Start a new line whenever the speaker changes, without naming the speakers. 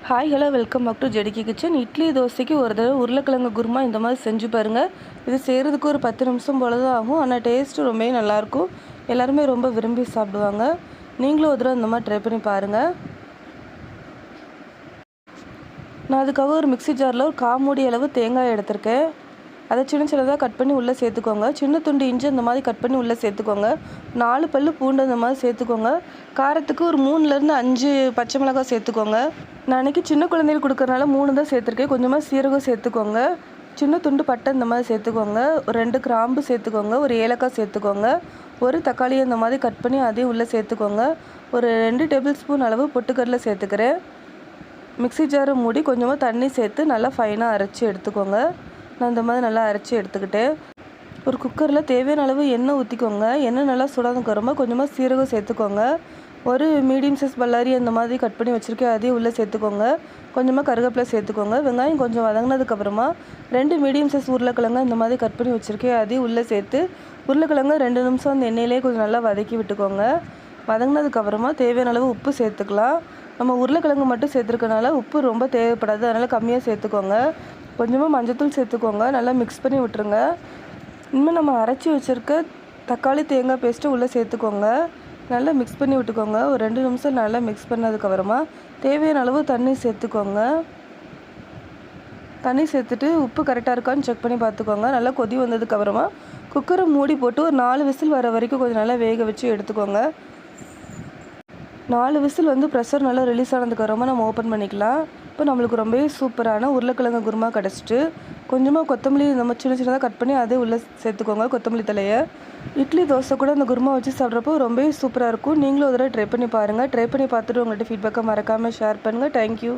Hi hello welcome back to ஜெடிக்கி kitchen. Idli தோசைக்கு ஒரு தடவை உருளைக்கிழங்கு குருமா இந்த மாதிரி செஞ்சு பாருங்கள். இது செய்கிறதுக்கு ஒரு 10 நிமிஷம் போல தான் ஆகும். ஆனால் டேஸ்ட்டு ரொம்பவே நல்லாயிருக்கும். எல்லாருமே ரொம்ப விரும்பி சாப்பிடுவாங்க. நீங்களும் ஒரு தடவை இந்த மாதிரி ட்ரை பண்ணி பாருங்கள். நான் அதுக்காக ஒரு மிக்ஸி ஜாரில் ஒரு 1/4 மூடி அளவு தேங்காய் எடுத்திருக்கேன். அதை சின்ன சின்னதாக கட் பண்ணி உள்ளே சேர்த்துக்கோங்க. சின்ன துண்டு இஞ்சி அந்த மாதிரி கட் பண்ணி உள்ளே சேர்த்துக்கோங்க. 4 பல்லு பூண்டு அந்த மாதிரி சேர்த்துக்கோங்க. காரத்துக்கு ஒரு 3லேருந்து 5 பச்சை மிளகாய் சேர்த்துக்கோங்க. நான் அன்றைக்கி சின்ன குழந்தைகள் கொடுக்குறனால 3 தான் சேர்த்துருக்கேன். கொஞ்சமாக சீரகம் சேர்த்துக்கோங்க. சின்ன துண்டு பட்டை இந்த மாதிரி சேர்த்துக்கோங்க. ஒரு 2 கிராம்பு சேர்த்துக்கோங்க. ஒரு ஏலக்காய் சேர்த்துக்கோங்க. ஒரு தக்காளி அந்த மாதிரி கட் பண்ணி அதையும் உள்ளே சேர்த்துக்கோங்க. ஒரு 2 டேபிள் ஸ்பூன் அளவு பொட்டுக்கடலை சேர்த்துக்கிறேன். மிக்ஸி ஜாரை மூடி கொஞ்சமாக தண்ணி சேர்த்து நல்லா ஃபைனாக அரைச்சி எடுத்துக்கோங்க. நான் இந்த மாதிரி நல்லா அரைச்சி எடுத்துக்கிட்டேன். ஒரு குக்கரில் தேவையான அளவு எண்ணெய் ஊற்றிக்கோங்க. எண்ணெய் நல்லா சுடாதுக்கு வருமா கொஞ்சமாக சீரகம் சேர்த்துக்கோங்க. ஒரு மீடியம் சைஸ் பல்லாரி அந்த மாதிரி கட் பண்ணி வச்சுருக்கேன், அதையும் உள்ளே சேர்த்துக்கோங்க. கொஞ்சமாக கருவேப்பிலை சேர்த்துக்கோங்க. வெங்காயம் கொஞ்சம் வதங்கினதுக்கப்புறமா 2 மீடியம் சைஸ் உருளைக்கிழங்கு இந்த மாதிரி கட் பண்ணி வச்சுருக்கேன், அதையும் உள்ளே சேர்த்து உருளைக்கிழங்கு 2 நிமிஷம் அந்த எண்ணெயிலே கொஞ்சம் நல்லா வதக்கி விட்டுக்கோங்க. வதங்கினதுக்கப்புறமா தேவையான அளவு உப்பு சேர்த்துக்கலாம். நம்ம உருளைக்கிழங்கு மட்டும் சேர்த்துருக்கனால உப்பு ரொம்ப தேவைப்படாது, அதனால் கம்மியாக சேர்த்துக்கோங்க. கொஞ்சமாக மஞ்சத்தூள் சேர்த்துக்கோங்க. நல்லா மிக்ஸ் பண்ணி விட்டுருங்க. இனிமேல் நம்ம அரைச்சி வச்சுருக்க தக்காளி தேங்காய் பேஸ்ட்டு உள்ளே சேர்த்துக்கோங்க. நல்லா மிக்ஸ் பண்ணி விட்டுக்கோங்க. ஒரு 2 நிமிஷம் நல்லா மிக்ஸ் பண்ணதுக்கப்புறமா தேவையான அளவு தண்ணி சேர்த்துக்கோங்க. தண்ணி சேர்த்துட்டு உப்பு கரெக்டாக இருக்கான்னு செக் பண்ணி பார்த்துக்கோங்க. நல்லா கொதி வந்ததுக்கப்புறமா குக்கரை மூடி போட்டு ஒரு 4 விசில் வர வரைக்கும் கொஞ்சம் நல்லா வேக வச்சு எடுத்துக்கோங்க. 4 விசில் ப்ரெஷர் நல்லா ரிலீஸ் ஆனதுக்கப்புறமா நம்ம ஓப்பன் பண்ணிக்கலாம். இப்போ நம்மளுக்கு ரொம்பவே சூப்பரான உருளைக்கிழங்கு குருமா கிடச்சிட்டு. கொஞ்சமாக கொத்தமல்லி நம்ம சின்ன சின்னதாக கட் பண்ணி அதே உள்ளே சேர்த்துக்கோங்க, கொத்தமல்லி தலையை. இட்லி தோசை கூட அந்த குருமா வச்சு சாப்பிட்றப்போ ரொம்பவே சூப்பராக இருக்கும். நீங்களும் ஒரு தடவை ட்ரை பண்ணி பாருங்கள். ட்ரை பண்ணி பார்த்துட்டு உங்கள்கிட்ட ஃபீட்பேக்கை மறக்காமல் ஷேர் பண்ணுங்கள். தேங்க்யூ.